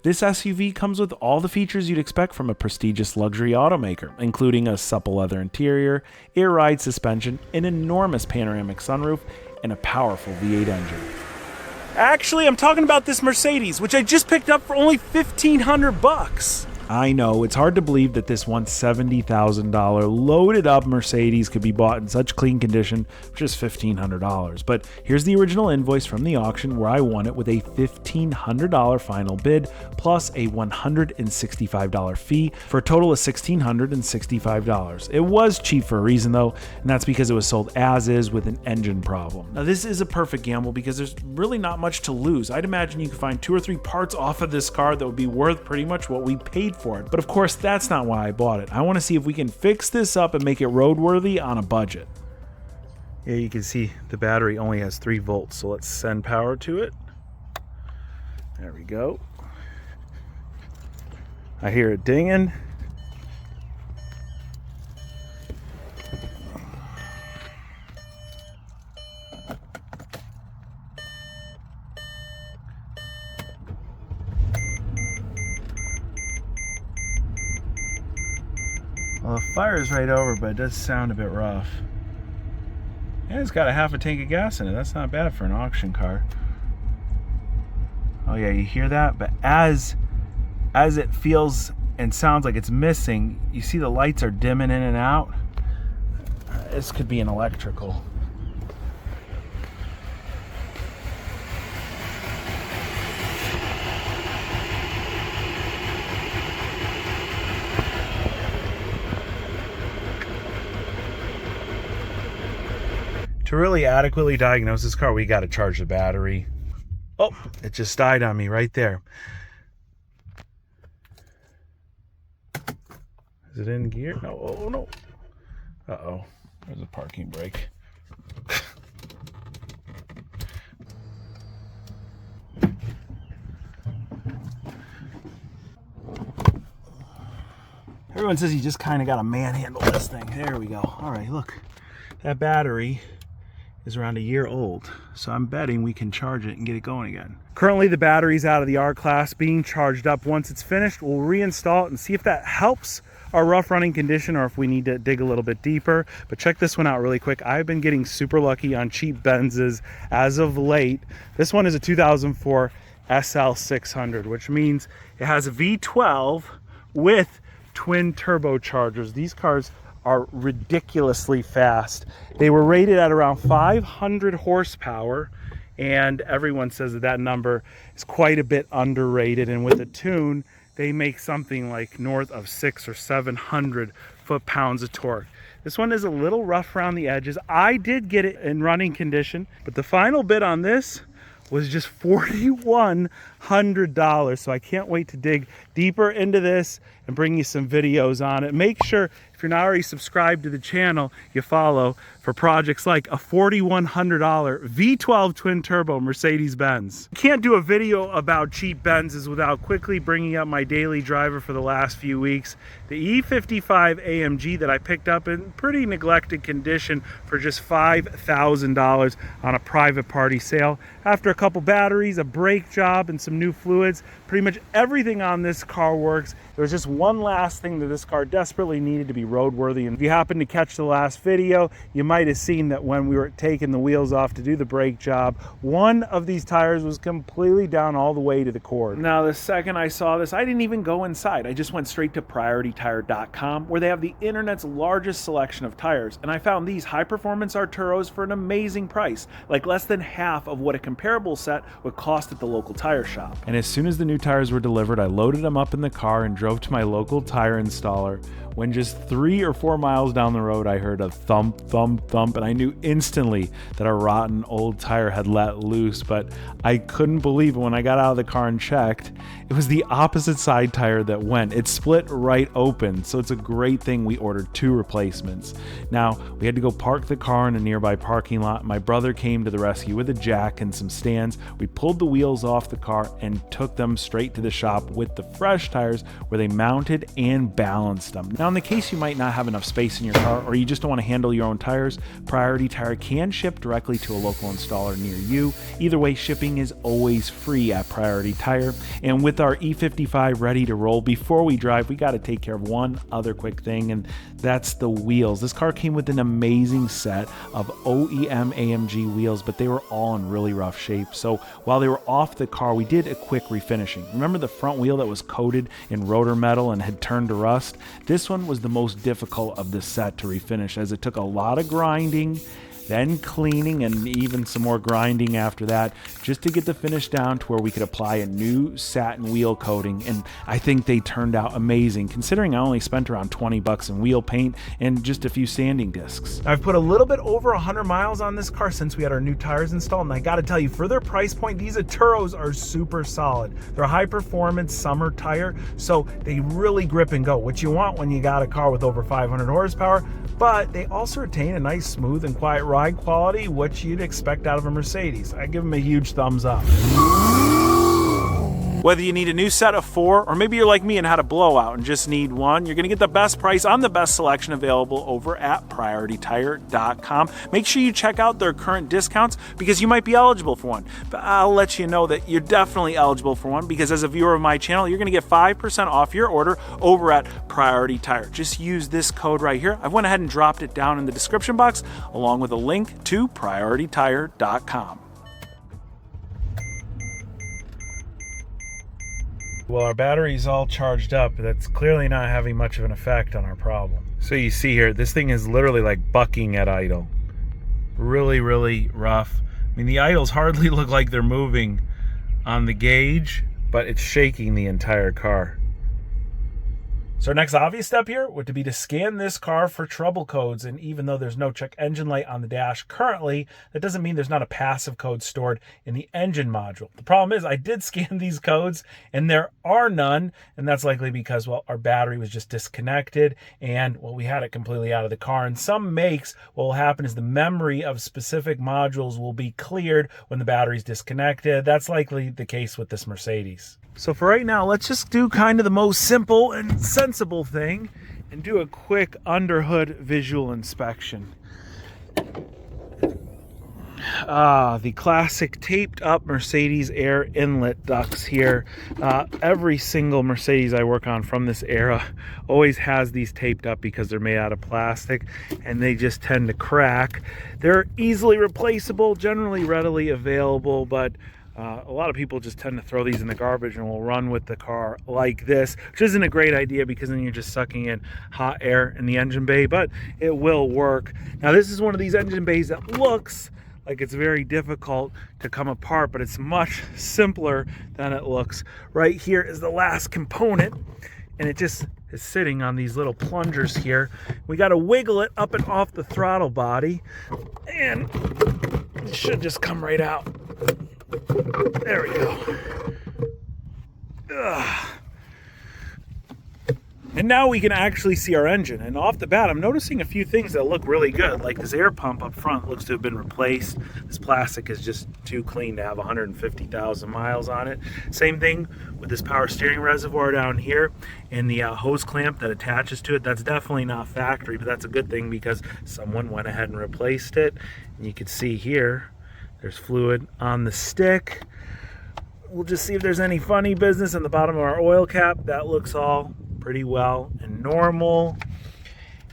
This SUV comes with all the features you'd expect from a prestigious luxury automaker, including a supple leather interior, air ride suspension, an enormous panoramic sunroof, and a powerful V8 engine. Actually, I'm talking about this Mercedes, which I just picked up for only $1,500. I know, it's hard to believe that this once $70,000 loaded up Mercedes could be bought in such clean condition for just $1,500. But here's the original invoice from the auction where I won it with a $1,500 final bid plus a $165 fee for a total of $1,665. It was cheap for a reason though, and that's because it was sold as is with an engine problem. Now this is a perfect gamble because there's really not much to lose. I'd imagine you could find 2 or 3 parts off of this car that would be worth pretty much what we paid for it. But of course, that's not why I bought it. I want to see if we can fix this up and make it roadworthy on a budget. Yeah, you can see the battery only has 3 volts, so let's send power to it. There we go. I hear it dinging. Well, the fire's right over, but it does sound a bit rough. Yeah, it's got a half a tank of gas in it. That's not bad for an auction car. Oh yeah, you hear that? But as it feels and sounds like it's missing, you see the lights are dimming in and out. This could be an electrical. To really adequately diagnose this car, we got to charge the battery. Oh, it just died on me right there. Is it in gear? No, oh no. Uh-oh, there's a parking brake. Everyone says you just kind of got to manhandle this thing. There we go. All right, look, that battery is around a year old, so I'm betting we can charge it and get it going again. Currently the battery's out of the R class being charged up. Once it's finished, we'll reinstall it and see if that helps our rough running condition or if we need to dig a little bit deeper. But check this one out really quick. I've been getting super lucky on cheap Benzes as of late. This one is a 2004 SL600, which means it has a V12 with twin turbochargers. These cars are ridiculously fast. They were rated at around 500 horsepower, and everyone says that number is quite a bit underrated. And with a tune, they make something like north of 600 or 700 foot-pounds of torque. This one is a little rough around the edges. I did get it in running condition, but the final bid on this was just $4,100. So I can't wait to dig deeper into this and bring you some videos on it. Make sure, if you're not already subscribed to the channel, you follow for projects like a $4,100 V12 twin turbo Mercedes-Benz. Can't do a video about cheap Benzes without quickly bringing up my daily driver for the last few weeks, the E55 AMG that I picked up in pretty neglected condition for just $5,000 on a private party sale. After a couple batteries, a brake job, and some new fluids, pretty much everything on this car works. There was just one last thing that this car desperately needed to be roadworthy. And if you happen to catch the last video, you might have seen that when we were taking the wheels off to do the brake job, one of these tires was completely down all the way to the cord. Now, the second I saw this, I didn't even go inside. I just went straight to PriorityTire.com, where they have the internet's largest selection of tires. And I found these high-performance Arturos for an amazing price, like less than half of what a comparable set would cost at the local tire shop. And as soon as the new tires were delivered, I loaded them up in the car and drove to my local tire installer. When just 3 or 4 miles down the road, I heard a thump, thump, thump, and I knew instantly that a rotten old tire had let loose, but I couldn't believe it when I got out of the car and checked. It was the opposite side tire that went. It split right open, so it's a great thing we ordered 2 replacements. Now, we had to go park the car in a nearby parking lot. My brother came to the rescue with a jack and some stands. We pulled the wheels off the car and took them straight to the shop with the fresh tires where they mounted and balanced them. Now, in the case you might not have enough space in your car or you just don't want to handle your own tires, Priority Tire can ship directly to a local installer near you. Either way, shipping is always free at Priority Tire. And with our E55 ready to roll, before we drive, we got to take care of one other quick thing, and that's the wheels. This car came with an amazing set of OEM AMG wheels, but they were all in really rough shape. So while they were off the car, we did a quick refinishing. Remember the front wheel that was coated in rotor metal and had turned to rust? This one was the most difficult of the set to refinish, as it took a lot of grinding, then cleaning, and even some more grinding after that, just to get the finish down to where we could apply a new satin wheel coating. And I think they turned out amazing, considering I only spent around 20 bucks in wheel paint and just a few sanding discs. I've put a little bit over 100 miles on this car since we had our new tires installed, and I gotta tell you, for their price point, these Aturos are super solid. They're a high performance summer tire, so they really grip and go, which you want when you got a car with over 500 horsepower, but they also retain a nice smooth and quiet ride quality, which you'd expect out of a Mercedes. I give them a huge thumbs up. Whether you need a new set of 4, or maybe you're like me and had a blowout and just need one, you're going to get the best price on the best selection available over at PriorityTire.com. Make sure you check out their current discounts because you might be eligible for one. But I'll let you know that you're definitely eligible for one, because as a viewer of my channel, you're going to get 5% off your order over at Priority Tire. Just use this code right here. I went ahead and dropped it down in the description box along with a link to PriorityTire.com. Well, our battery's all charged up, but that's clearly not having much of an effect on our problem. So you see here, this thing is literally like bucking at idle. Really, really rough. I mean, the idles hardly look like they're moving on the gauge, but it's shaking the entire car. So our next obvious step here would be to scan this car for trouble codes. And even though there's no check engine light on the dash currently, that doesn't mean there's not a passive code stored in the engine module. The problem is I did scan these codes and there are none. And that's likely because, well, our battery was just disconnected and, well, we had it completely out of the car. In some makes, what will happen is the memory of specific modules will be cleared when the battery's disconnected. That's likely the case with this Mercedes. So for right now, let's just do kind of the most simple and sensible thing and do a quick underhood visual inspection. The classic taped up Mercedes air inlet ducts here. Every single Mercedes I work on from this era always has these taped up because they're made out of plastic and they just tend to crack. They're easily replaceable, generally readily available, but a lot of people just tend to throw these in the garbage and will run with the car like this, which isn't a great idea because then you're just sucking in hot air in the engine bay, but it will work. Now, this is one of these engine bays that looks like it's very difficult to come apart, but it's much simpler than it looks. Right here is the last component, and it just is sitting on these little plungers here. We got to wiggle it up and off the throttle body, and it should just come right out. There we go. Ugh. And now we can actually see our engine. And off the bat, I'm noticing a few things that look really good. Like this air pump up front looks to have been replaced. This plastic is just too clean to have 150,000 miles on it. Same thing with this power steering reservoir down here and the hose clamp that attaches to it. That's definitely not factory, but that's a good thing because someone went ahead and replaced it. And you can see here, there's fluid on the stick. We'll just see if there's any funny business on the bottom of our oil cap. That looks all pretty well and normal.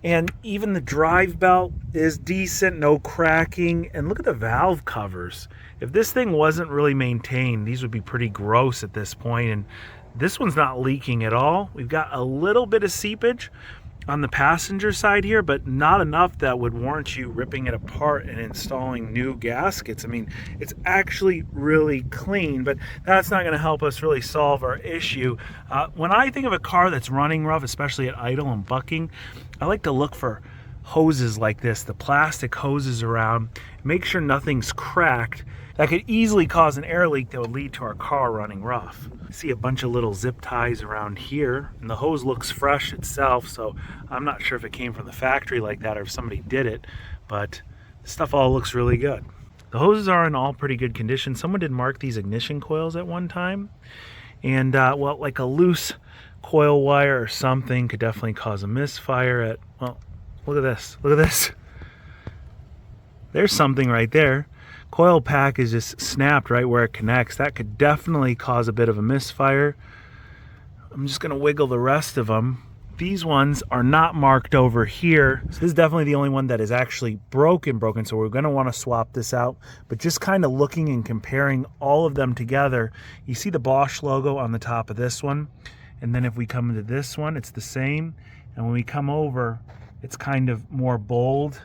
And even the drive belt is decent, no cracking. And look at the valve covers. If this thing wasn't really maintained, these would be pretty gross at this point. And this one's not leaking at all. We've got a little bit of seepage on the passenger side here, but not enough that would warrant you ripping it apart and installing new gaskets. I mean, it's actually really clean, but that's not going to help us really solve our issue. When I think of a car that's running rough, especially at idle and bucking, I like to look for hoses like this, the plastic hoses around, make sure nothing's cracked. That could easily cause an air leak that would lead to our car running rough. See a bunch of little zip ties around here, and the hose looks fresh itself, so I'm not sure if it came from the factory like that or if somebody did it, but this stuff all looks really good. The hoses are in all pretty good condition. Someone did mark these ignition coils at one time, And well, like a loose coil wire or something could definitely cause a misfire at, well, look at this. Look at this. There's something right there. Coil pack is just snapped right where it connects. That could definitely cause a bit of a misfire. I'm just going to wiggle the rest of them. These ones are not marked over here. So this is definitely the only one that is actually broken. So we're going to want to swap this out. But just kind of looking and comparing all of them together, you see the Bosch logo on the top of this one. And then if we come into this one, it's the same. And when we come over, it's kind of more bold.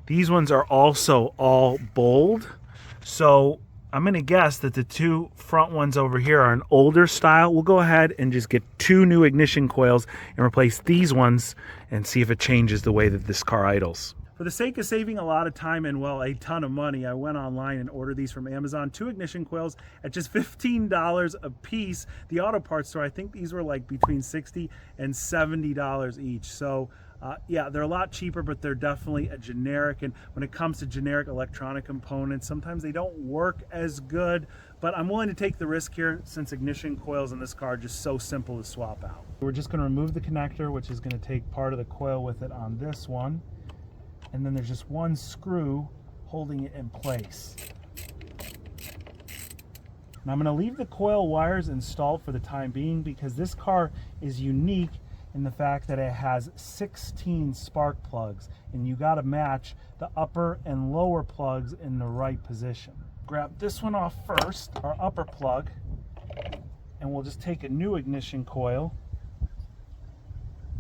These ones are also all bold. So I'm going to guess that the two front ones over here are an older style. We'll go ahead and just get 2 new ignition coils and replace these ones and see if it changes the way that this car idles. For the sake of saving a lot of time and, well, a ton of money, I went online and ordered these from Amazon. 2 ignition coils at just $15 a piece. The auto parts store, I think these were like between $60 and $70 each. So yeah, they're a lot cheaper, but they're definitely a generic. And when it comes to generic electronic components, sometimes they don't work as good, but I'm willing to take the risk here since ignition coils in this car are just so simple to swap out. We're just going to remove the connector, which is going to take part of the coil with it on this one. And then there's just one screw holding it in place. And I'm going to leave the coil wires installed for the time being because this car is unique in the fact that it has 16 spark plugs, and you got to match the upper and lower plugs in the right position. Grab this one off first, our upper plug, and we'll just take a new ignition coil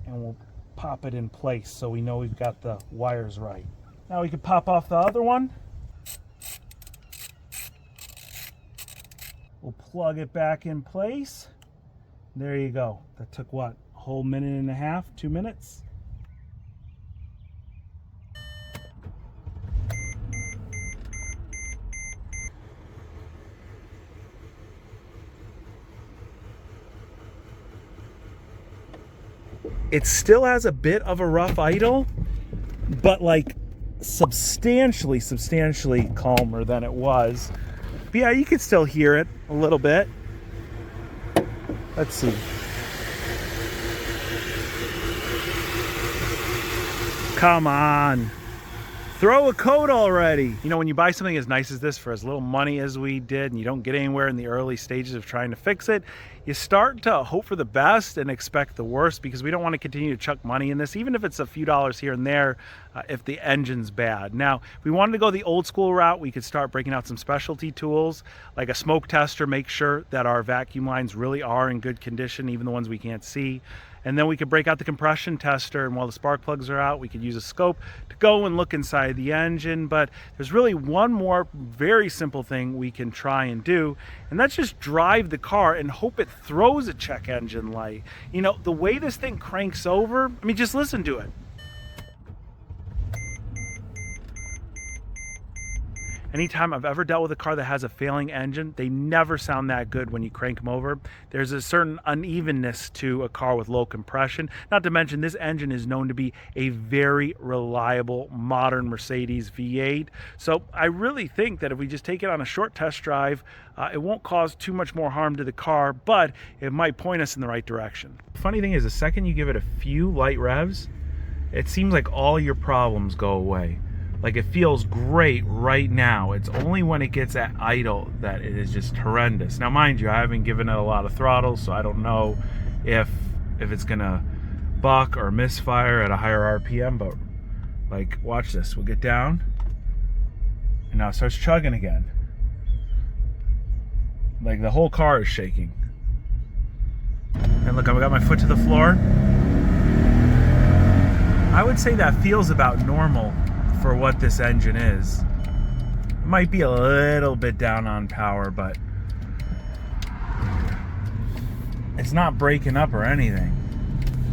and we'll pop it in place so we know we've got the wires right. Now we can pop off the other one. We'll plug it back in place. There you go. That took what? Whole minute and a half, 2 minutes. It still has a bit of a rough idle, but like substantially calmer than it was. But yeah, you can still hear it a little bit. Let's see. Come on, throw a code already. You know, when you buy something as nice as this for as little money as we did and you don't get anywhere in the early stages of trying to fix it, you start to hope for the best and expect the worst because we don't want to continue to chuck money in this, even if it's a few dollars here and there, if the engine's bad. Now, if we wanted to go the old school route, we could start breaking out some specialty tools like a smoke tester, make sure that our vacuum lines really are in good condition, even the ones we can't see. And then we could break out the compression tester, and while the spark plugs are out, we could use a scope to go and look inside the engine. But there's really one more very simple thing we can try and do, and that's just drive the car and hope it throws a check engine light. You know, the way this thing cranks over, I mean, just listen to it. Anytime I've ever dealt with a car that has a failing engine, they never sound that good when you crank them over. There's a certain unevenness to a car with low compression. Not to mention, this engine is known to be a very reliable modern Mercedes V8. So I really think that if we just take it on a short test drive, it won't cause too much more harm to the car, but it might point us in the right direction. Funny thing is, the second you give it a few light revs, it seems like all your problems go away. Like, it feels great right now. It's only when it gets at idle that it is just horrendous. Now, mind you, I haven't given it a lot of throttle, so I don't know if it's gonna buck or misfire at a higher RPM, but like, watch this. We'll get down, and now it starts chugging again. Like, the whole car is shaking. And look, I've got my foot to the floor. I would say that feels about normal for what this engine is. It might be a little bit down on power, but it's not breaking up or anything.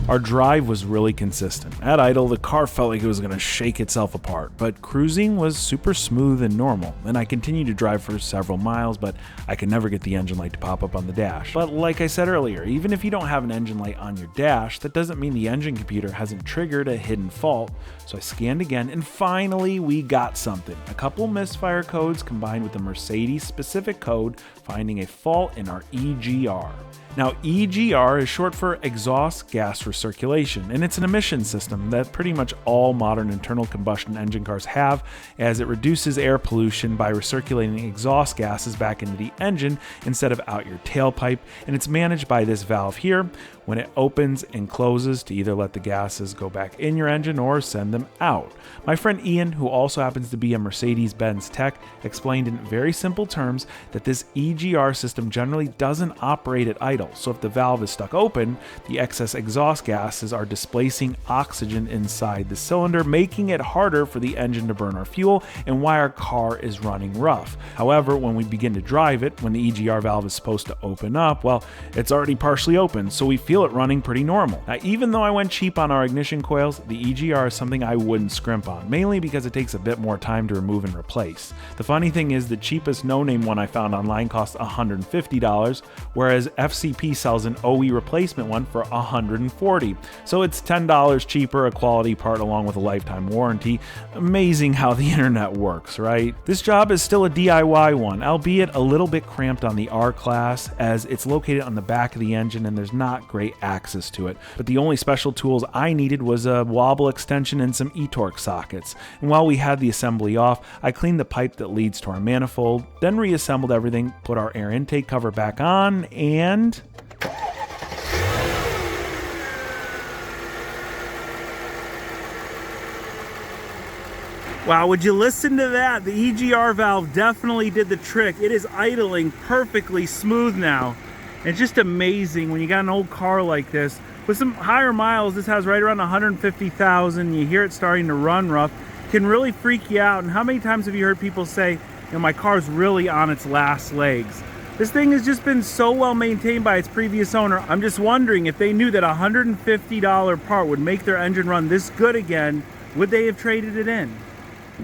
Our drive was really consistent. At idle, the car felt like it was going to shake itself apart, but cruising was super smooth and normal, and I continued to drive for several miles, but I could never get the engine light to pop up on the dash. But like I said earlier, even if you don't have an engine light on your dash, that doesn't mean the engine computer hasn't triggered a hidden fault. So I scanned again, and finally we got something. A couple misfire codes combined with a Mercedes-specific code finding a fault in our EGR. Now, EGR is short for exhaust gas recirculation, and it's an emission system that pretty much all modern internal combustion engine cars have, as it reduces air pollution by recirculating exhaust gases back into the engine instead of out your tailpipe, and it's managed by this valve here when it opens and closes to either let the gases go back in your engine or send them out. My friend Ian, who also happens to be a Mercedes-Benz tech, explained in very simple terms that this EGR system generally doesn't operate at idle. So if the valve is stuck open, the excess exhaust gases are displacing oxygen inside the cylinder, making it harder for the engine to burn our fuel and why our car is running rough. However, when we begin to drive it, when the EGR valve is supposed to open up, well, it's already partially open, so we feel it running pretty normal. Now, even though I went cheap on our ignition coils, the EGR is something I wouldn't scrimp on, mainly because it takes a bit more time to remove and replace. The funny thing is the cheapest no-name one I found online cost $150, whereas FCP sells an OE replacement one for $140. So it's $10 cheaper, a quality part along with a lifetime warranty. Amazing how the internet works, right? This job is still a DIY one, albeit a little bit cramped on the R-Class, as it's located on the back of the engine and there's not great access to it. But the only special tools I needed was a wobble extension and some e-torque sockets. And while we had the assembly off, I cleaned the pipe that leads to our manifold, then reassembled everything, put our air intake cover back on, and wow, would you listen to that? The EGR valve definitely did the trick. It is idling perfectly smooth now. It's just amazing when you got an old car like this. With some higher miles, this has right around 150,000. You hear it starting to run rough. It can really freak you out. And how many times have you heard people say, you know, my car's really on its last legs? This thing has just been so well maintained by its previous owner. I'm just wondering if they knew that a $150 part would make their engine run this good again, would they have traded it in?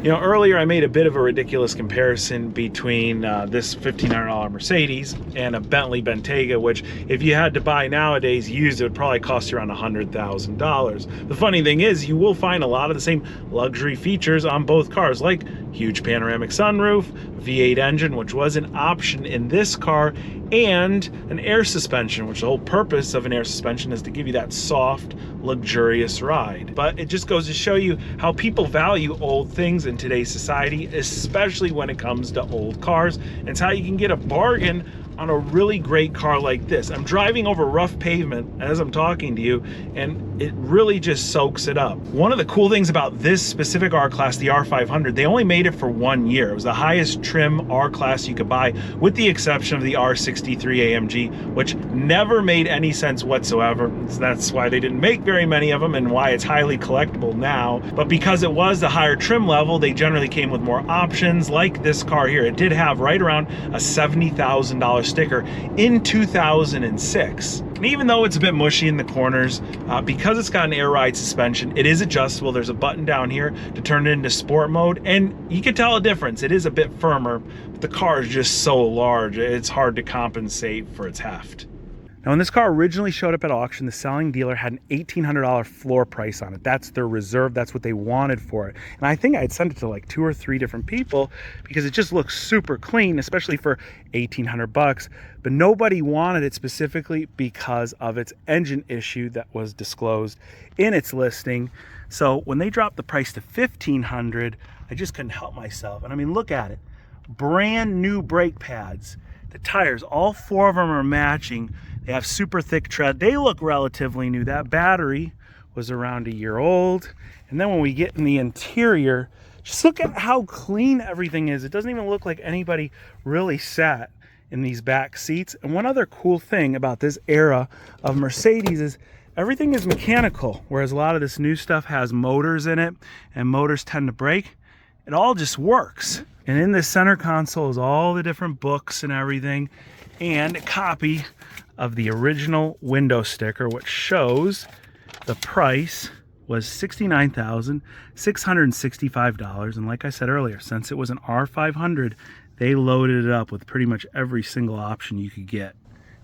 You know, earlier I made a bit of a ridiculous comparison between this $1,500 Mercedes and a Bentley Bentayga, which if you had to buy nowadays used, it would probably cost you around $100,000. The funny thing is, you will find a lot of the same luxury features on both cars, like huge panoramic sunroof, V8 engine, which was an option in this car, and an air suspension, which the whole purpose of an air suspension is to give you that soft, luxurious ride. But it just goes to show you how people value old things in today's society, especially when it comes to old cars. And it's how you can get a bargain on a really great car like this. I'm driving over rough pavement as I'm talking to you, and it really just soaks it up. One of the cool things about this specific R-Class, the R500, they only made it for 1 year. It was the highest trim R-Class you could buy, with the exception of the R63 AMG, which never made any sense whatsoever. That's why they didn't make very many of them and why it's highly collectible now. But because it was the higher trim level, they generally came with more options, like this car here. It did have right around a $70,000 sticker in 2006. And even though it's a bit mushy in the corners, because it's got an air ride suspension, it is adjustable. There's a button down here to turn it into sport mode, and you can tell a difference. It is a bit firmer, but the car is just so large, it's hard to compensate for its heft. Now, when this car originally showed up at auction, the selling dealer had an $1,800 floor price on it. That's their reserve. That's what they wanted for it. And I think I'd sent it to like 2 or 3 different people because it just looks super clean, especially for $1,800. But nobody wanted it specifically because of its engine issue that was disclosed in its listing. So when they dropped the price to $1,500, I just couldn't help myself. And I mean, look at it. Brand new brake pads. The tires, all 4 of them are matching. They have super thick tread. They look relatively new. That battery was around a year old. And then when we get in the interior, just look at how clean everything is. It doesn't even look like anybody really sat in these back seats. And one other cool thing about this era of Mercedes is everything is mechanical, whereas a lot of this new stuff has motors in it, and motors tend to break. It all just works. And in the center console is all the different books and everything, and a copy of the original window sticker, which shows the price was $69,665. And like I said earlier, since it was an R500, they loaded it up with pretty much every single option you could get.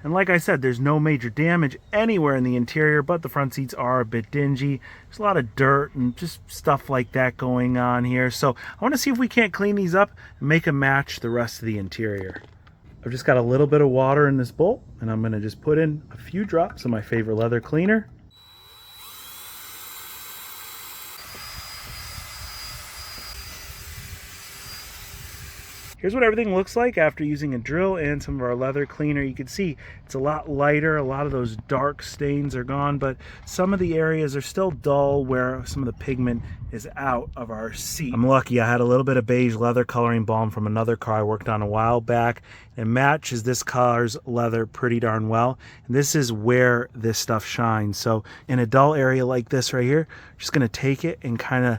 And like I said, there's no major damage anywhere in the interior, but the front seats are a bit dingy. There's a lot of dirt and just stuff like that going on here. So I want to see if we can't clean these up and make them match the rest of the interior. I've just got a little bit of water in this bowl, and I'm gonna just put in a few drops of my favorite leather cleaner. Here's what everything looks like after using a drill and some of our leather cleaner. You can see it's a lot lighter. A lot of those dark stains are gone, but some of the areas are still dull where some of the pigment is out of our seat. I'm lucky I had a little bit of beige leather coloring balm from another car I worked on a while back. It matches this car's leather pretty darn well. And this is where this stuff shines. So in a dull area like this right here, I'm just gonna take it and kind of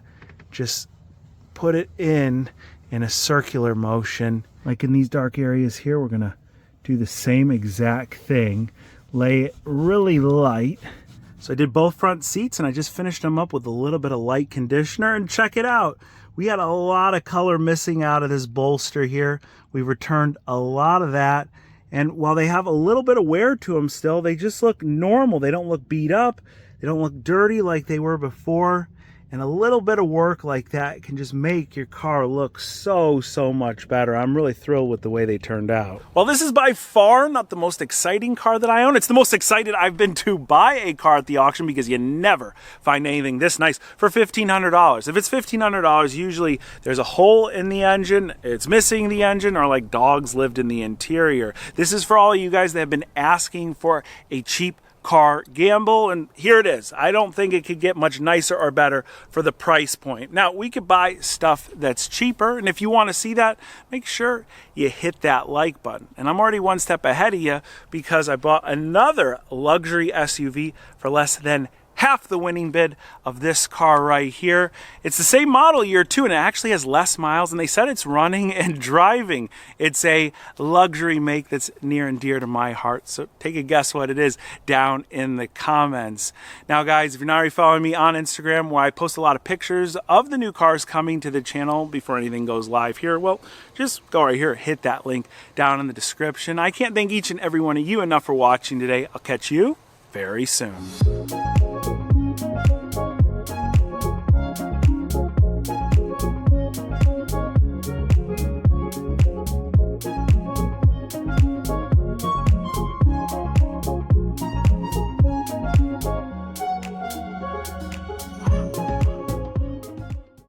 just put it in a circular motion. Like in these dark areas here, we're gonna do the same exact thing. Lay it really light. So I did both front seats and I just finished them up with a little bit of light conditioner, and check it out. We had a lot of color missing out of this bolster here. We returned a lot of that. And while they have a little bit of wear to them still, they just look normal. They don't look beat up. They don't look dirty like they were before. And a little bit of work like that can just make your car look so much better. I'm really thrilled with the way they turned out. Well, this is by far not the most exciting car that I own. It's the most excited I've been to buy a car at the auction, because you never find anything this nice for $1,500. If it's $1,500, usually there's a hole in the engine, it's missing the engine, or like dogs lived in the interior. This is for all you guys that have been asking for a cheap car gamble, and here it is. I don't think it could get much nicer or better for the price point. Now, we could buy stuff that's cheaper, and if you want to see that, make sure you hit that like button. And I'm already one step ahead of you, because I bought another luxury SUV for less than half the winning bid of this car right here. It's the same model year too, and it actually has less miles, and they said it's running and driving. It's a luxury make that's near and dear to my heart, so take a guess what it is down in the comments. Now guys, if you're not already following me on Instagram, where I post a lot of pictures of the new cars coming to the channel before anything goes live here, well, just go right here, hit that link down in the description. I can't thank each and every one of you enough for watching today. I'll catch you very soon.